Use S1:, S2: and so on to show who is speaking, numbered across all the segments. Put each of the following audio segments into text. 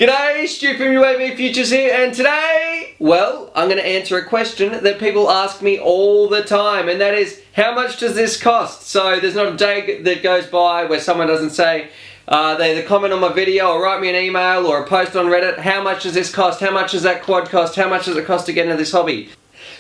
S1: G'day, Stu from UAVfutures here, and today, well, I'm going to answer a question that people ask me all the time, and that is, how much does this cost? So there's not a day that goes by where someone doesn't say, they either comment on my video or write me an email or a post on Reddit, how much does this cost? How much does that quad cost? How much does it cost to get into this hobby?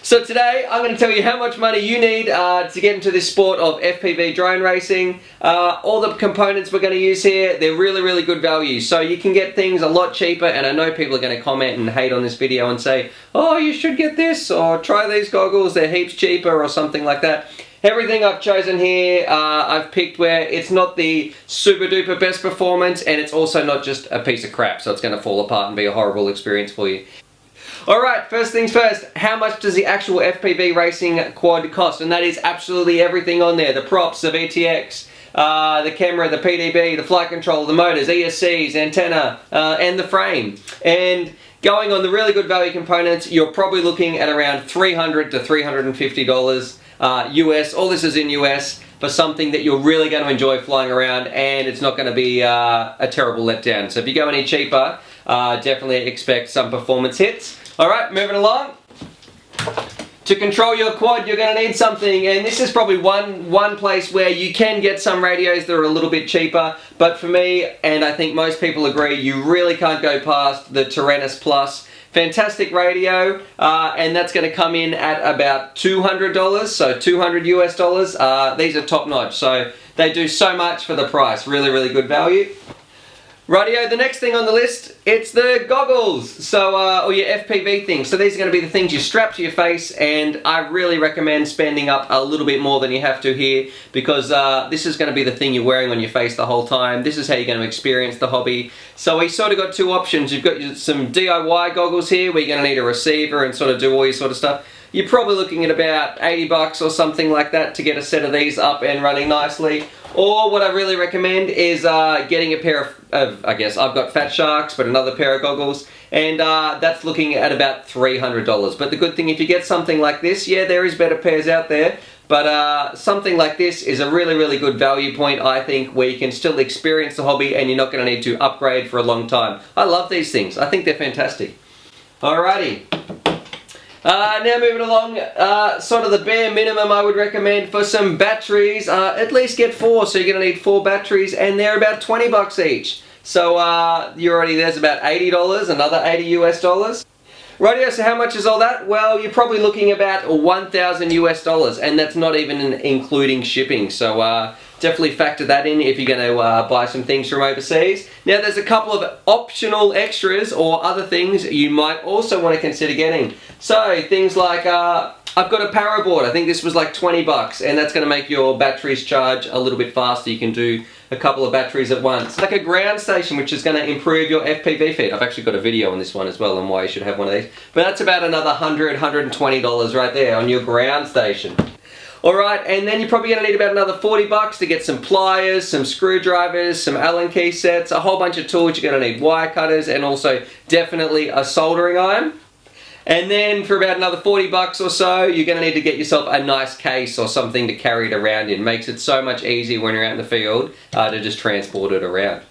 S1: So today I'm going to tell you how much money you need to get into this sport of FPV drone racing. All the components we're going to use here, they're really good value. So you can get things a lot cheaper, and I know people are going to comment and hate on this video and say, oh, you should get this, or try these goggles, they're heaps cheaper, or something like that. Everything I've chosen here, I've picked where it's not the super duper best performance, and it's also not just a piece of crap, so it's going to fall apart and be a horrible experience for you. Alright, first things first, how much does the actual FPV racing quad cost? And that is absolutely everything on there. The props, the VTX, the camera, the PDB, the flight controller, the motors, ESCs, antenna, and the frame. And going on the really good value components, you're probably looking at around $300 to $350 US. All this is in US for something that you're really going to enjoy flying around, and it's not going to be a terrible letdown. So if you go any cheaper, definitely expect some performance hits. Alright, moving along. To control your quad, you're going to need something, and this is probably one place where you can get some radios that are a little bit cheaper, but for me, and I think most people agree, you really can't go past the Tyrannus Plus. Fantastic radio, and that's going to come in at about $200, so $200 US. These are top notch, so they do so much for the price. Really good value. Rightio, the next thing on the list, it's the goggles, so or your FPV things. So these are going to be the things you strap to your face, and I really recommend spending up a little bit more than you have to here, because this is going to be the thing you're wearing on your face the whole time. This is how you're going to experience the hobby. So we sort of got two options. You've got some DIY goggles here, where you're going to need a receiver and sort of do all your sort of stuff. You're probably looking at about $80 or something like that to get a set of these up and running nicely. Or what I really recommend is getting a pair of, I guess, I've got Fat Sharks, but another pair of goggles, and that's looking at about $300. But the good thing, if you get something like this, yeah, there is better pairs out there, but something like this is a really good value point, I think, where you can still experience the hobby and you're not going to need to upgrade for a long time. I love these things. I think they're fantastic. Alrighty. Now moving along, sort of the bare minimum I would recommend for some batteries, at least get 4, so you're going to need 4 batteries, and they're about $20 each. So there's about $80, another $80 US. Rightio, so how much is all that? Well, you're probably looking about $1,000 US, and that's not even including shipping. So definitely factor that in if you're going to buy some things from overseas. Now there's a couple of optional extras or other things you might also want to consider getting. So things like, I've got a power board. I think this was like $20, and that's going to make your batteries charge a little bit faster. You can do a couple of batteries at once. Like a ground station, which is going to improve your FPV feed. I've actually got a video on this one as well on why you should have one of these. But that's about another $100, $120 right there on your ground station. Alright, and then you're probably going to need about another $40 to get some pliers, some screwdrivers, some Allen key sets, a whole bunch of tools. You're going to need wire cutters, and also definitely a soldering iron. And then for about another $40 or so, you're going to need to get yourself a nice case or something to carry it around in. Makes it so much easier when you're out in the field to just transport it around.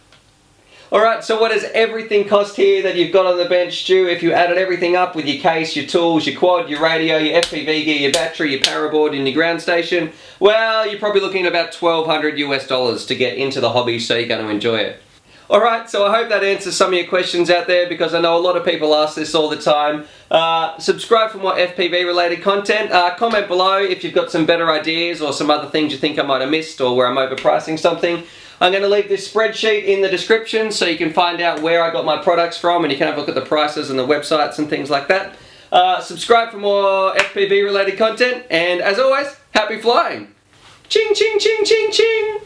S1: Alright, so what does everything cost here that you've got on the bench, Stu? If you added everything up with your case, your tools, your quad, your radio, your FPV gear, your battery, your paraboard, and your ground station, well, you're probably looking at about $1,200 US to get into the hobby, so you're going to enjoy it. Alright, so I hope that answers some of your questions out there, because I know a lot of people ask this all the time. Subscribe for more FPV related content. Comment below if you've got some better ideas or some other things you think I might have missed, or where I'm overpricing something. I'm going to leave this spreadsheet in the description so you can find out where I got my products from, and you can have a look at the prices and the websites and things like that. Subscribe for more FPV related content, and as always, happy flying! Ching ching ching ching ching!